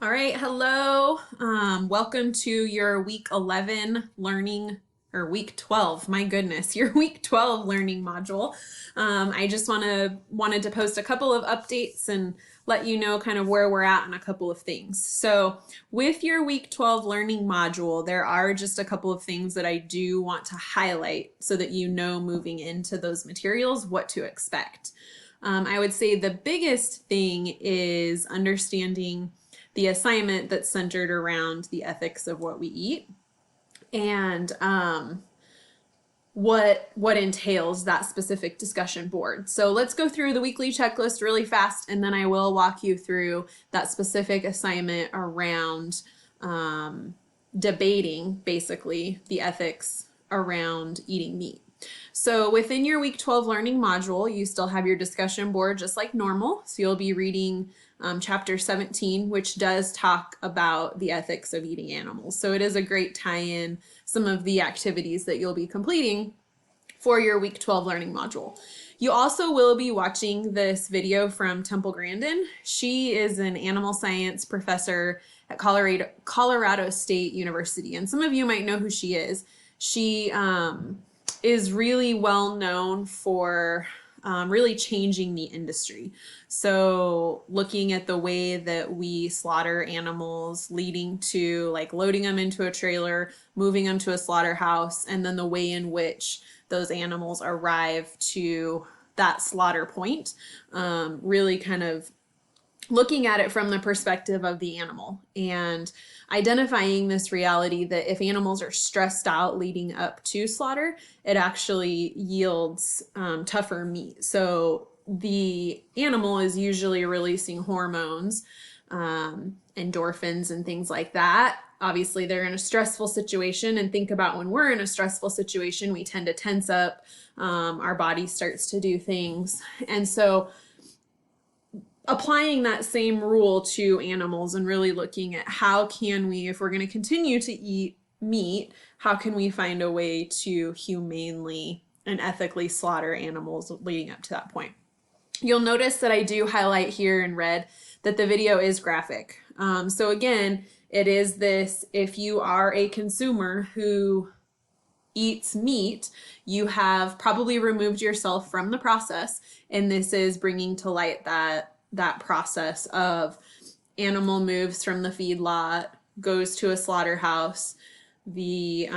All right, hello. Welcome to your week 11 learning, or week 12. My goodness, your week 12 learning module. I just wanted to post a couple of updates and let you know kind of where we're at on a couple of things. So, with your week 12 learning module, there are just a couple of things that I do want to highlight so that you know moving into those materials what to expect. I would say the biggest thing is understanding the assignment that's centered around the ethics of what we eat and what entails that specific discussion board. So let's go through the weekly checklist really fast, and then I will walk you through that specific assignment around debating basically the ethics around eating meat. So within your week 12 learning module, you still have your discussion board just like normal. So you'll be reading chapter 17, which does talk about the ethics of eating animals. So it is a great tie-in, some of the activities that you'll be completing for your week 12 learning module. You also will be watching this video from Temple Grandin. She is an animal science professor at Colorado State University, and some of you might know who she is. She is really well known for really changing the industry. So looking at the way that we slaughter animals, leading to like loading them into a trailer, moving them to a slaughterhouse, and then the way in which those animals arrive to that slaughter point, really kind of looking at it from the perspective of the animal and identifying this reality that if animals are stressed out leading up to slaughter, it actually yields tougher meat. So the animal is usually releasing hormones, endorphins and things like that. Obviously, they're in a stressful situation, and think about when we're in a stressful situation, we tend to tense up, our body starts to do things. And so applying that same rule to animals and really looking at how can we, if we're going to continue to eat meat, how can we find a way to humanely and ethically slaughter animals leading up to that point. You'll notice that I do highlight here in red that the video is graphic. So again, it is this, if you are a consumer who eats meat, you have probably removed yourself from the process, and this is bringing to light that process of animal moves from the feedlot, goes to a slaughterhouse, the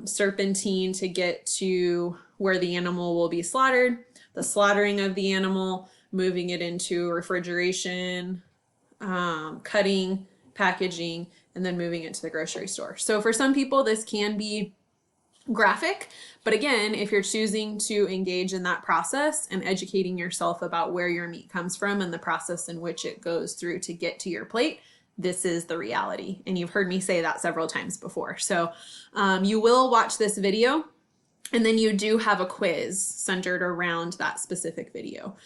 serpentine to get to where the animal will be slaughtered, the slaughtering of the animal, moving it into refrigeration, cutting, packaging, and then moving it to the grocery store. So for some people, this can be graphic, but again, if you're choosing to engage in that process and educating yourself about where your meat comes from and the process in which it goes through to get to your plate, this is the reality. And you've heard me say that several times before. So you will watch this video, and then you do have a quiz centered around that specific video.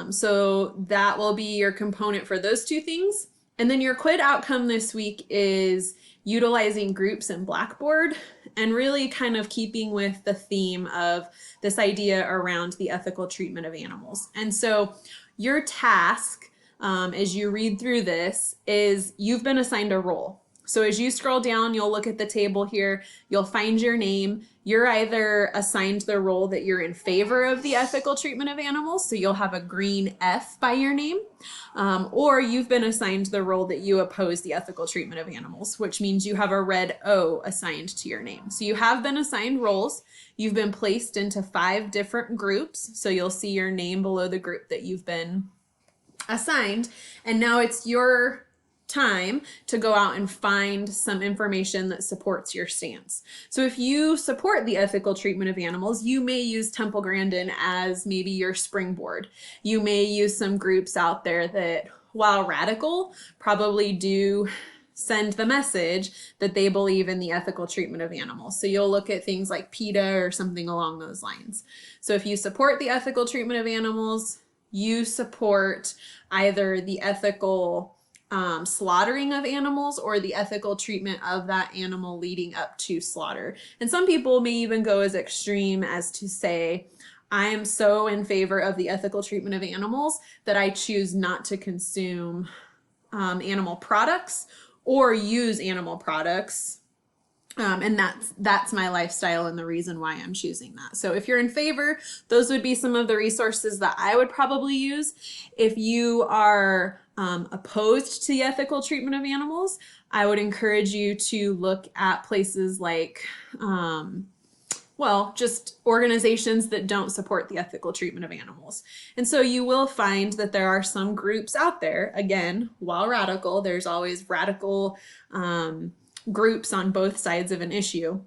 So that will be your component for those two things. And then your QUID outcome this week is utilizing groups in Blackboard and really kind of keeping with the theme of this idea around the ethical treatment of animals. And so your task as you read through this is you've been assigned a role. So as you scroll down, you'll look at the table here, you'll find your name. You're either assigned the role that you're in favor of the ethical treatment of animals, so you'll have a green F by your name, or you've been assigned the role that you oppose the ethical treatment of animals, which means you have a red O assigned to your name. So you have been assigned roles. You've been placed into 5 different groups, so you'll see your name below the group that you've been assigned, and now it's your time to go out and find some information that supports your stance. So if you support the ethical treatment of animals, you may use Temple Grandin as maybe your springboard. You may use some groups out there that, while radical, probably do send the message that they believe in the ethical treatment of animals. So you'll look at things like PETA or something along those lines. So if you support the ethical treatment of animals, you support either the ethical slaughtering of animals or the ethical treatment of that animal leading up to slaughter. And some people may even go as extreme as to say, I am so in favor of the ethical treatment of animals that I choose not to consume animal products or use animal products. And that's my lifestyle and the reason why I'm choosing that. So if you're in favor, those would be some of the resources that I would probably use. If you are opposed to the ethical treatment of animals, I would encourage you to look at places like, well, just organizations that don't support the ethical treatment of animals. And so you will find that there are some groups out there, again, while radical, there's always radical groups on both sides of an issue,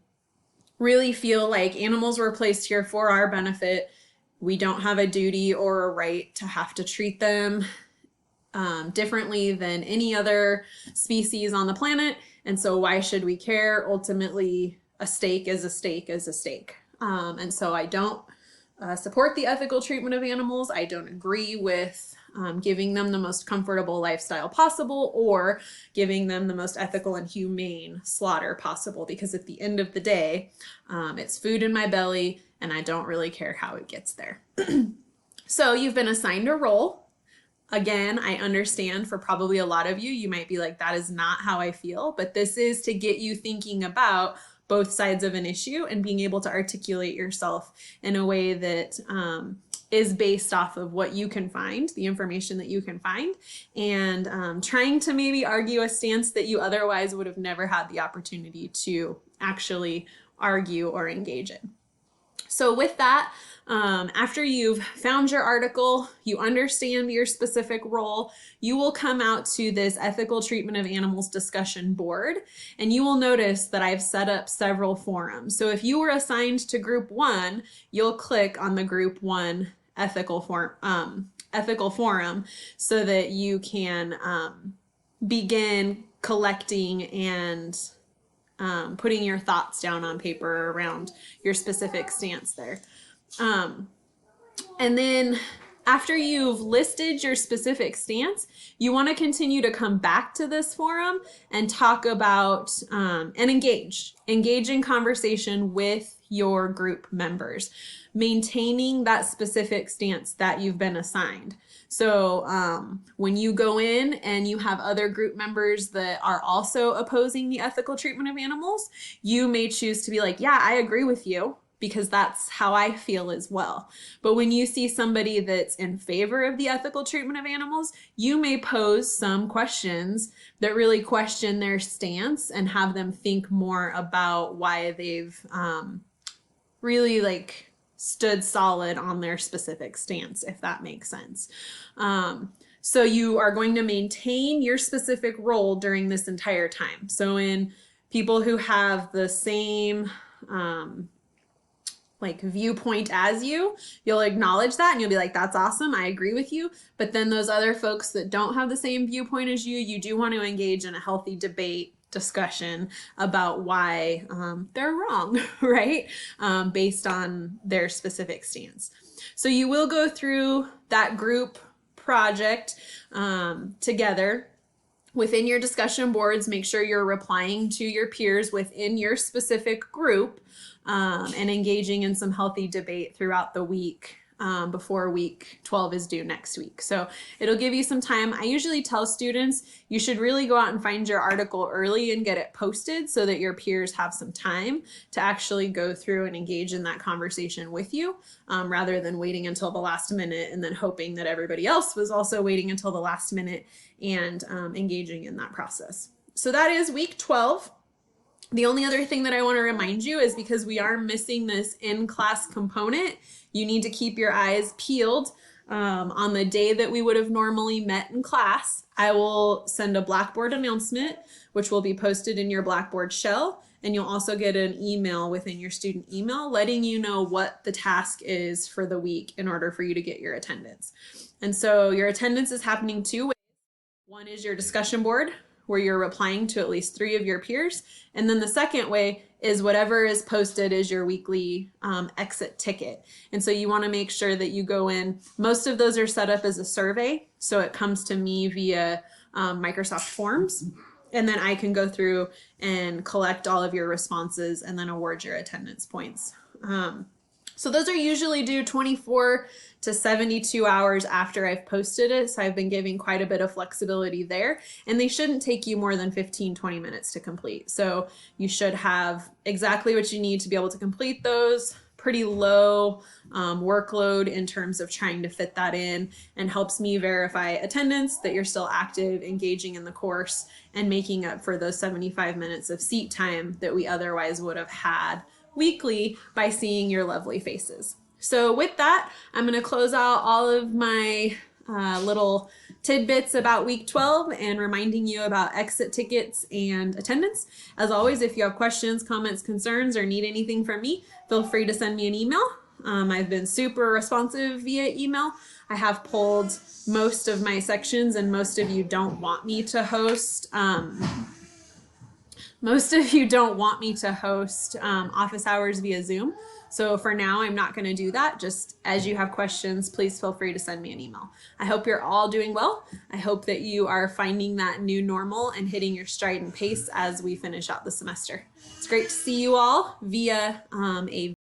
really feel like animals were placed here for our benefit. We don't have a duty or a right to have to treat them differently than any other species on the planet. And so why should we care? Ultimately, a steak is a steak is a steak. And so I don't support the ethical treatment of animals. I don't agree with giving them the most comfortable lifestyle possible or giving them the most ethical and humane slaughter possible, because at the end of the day, it's food in my belly and I don't really care how it gets there. So you've been assigned a role. Again, I understand for probably a lot of you, you might be like, that is not how I feel, but this is to get you thinking about both sides of an issue and being able to articulate yourself in a way that is based off of what you can find, the information that you can find, and trying to maybe argue a stance that you otherwise would have never had the opportunity to actually argue or engage in. So with that, after you've found your article, you understand your specific role, you will come out to this ethical treatment of animals discussion board, and you will notice that I've set up several forums. So if you were assigned to group 1, you'll click on the group 1 ethical forum so that you can begin collecting and putting your thoughts down on paper around your specific stance there. And then after you've listed your specific stance, you want to continue to come back to this forum and talk about and engage in conversation with your group members, maintaining that specific stance that you've been assigned. So when you go in and you have other group members that are also opposing the ethical treatment of animals, you may choose to be like, yeah, I agree with you, because that's how I feel as well. But when you see somebody that's in favor of the ethical treatment of animals, you may pose some questions that really question their stance and have them think more about why they've really stood solid on their specific stance, if that makes sense. So you are going to maintain your specific role during this entire time. So in people who have the same viewpoint as you, you'll acknowledge that and you'll be like, that's awesome, I agree with you. But then those other folks that don't have the same viewpoint as you do want to engage in a healthy debate discussion about why they're wrong, right? Based on their specific stance. So you will go through that group project together. Within your discussion boards, make sure you're replying to your peers within your specific group and engaging in some healthy debate throughout the week before week 12 is due next week. So it'll give you some time. I usually tell students you should really go out and find your article early and get it posted so that your peers have some time to actually go through and engage in that conversation with you, rather than waiting until the last minute and then hoping that everybody else was also waiting until the last minute and engaging in that process. So that is week 12. The only other thing that I want to remind you is, because we are missing this in-class component, you need to keep your eyes peeled. On the day that we would have normally met in class, I will send a Blackboard announcement, which will be posted in your Blackboard shell. And you'll also get an email within your student email letting you know what the task is for the week in order for you to get your attendance. And so your attendance is happening 2 ways. One is your discussion board, where you're replying to at least 3 of your peers. And then the second way is whatever is posted is your weekly exit ticket. And so you want to make sure that you go in. Most of those are set up as a survey, so it comes to me via Microsoft Forms. And then I can go through and collect all of your responses and then award your attendance points. So those are usually due 24 to 72 hours after I've posted it. So I've been giving quite a bit of flexibility there, and they shouldn't take you more than 15-20 minutes to complete. So you should have exactly what you need to be able to complete those. Pretty low workload in terms of trying to fit that in, and helps me verify attendance, that you're still active, engaging in the course, and making up for those 75 minutes of seat time that we otherwise would have had weekly by seeing your lovely faces. So with that, I'm going to close out all of my little tidbits about week 12 and reminding you about exit tickets and attendance. As always, if you have questions, comments, concerns, or need anything from me, feel free to send me an email. I've been super responsive via email. I have pulled most of my sections, and most of you don't want me to host office hours via Zoom. So for now, I'm not going to do that. Just as you have questions, please feel free to send me an email. I hope you're all doing well. I hope that you are finding that new normal and hitting your stride and pace as we finish out the semester. It's great to see you all via a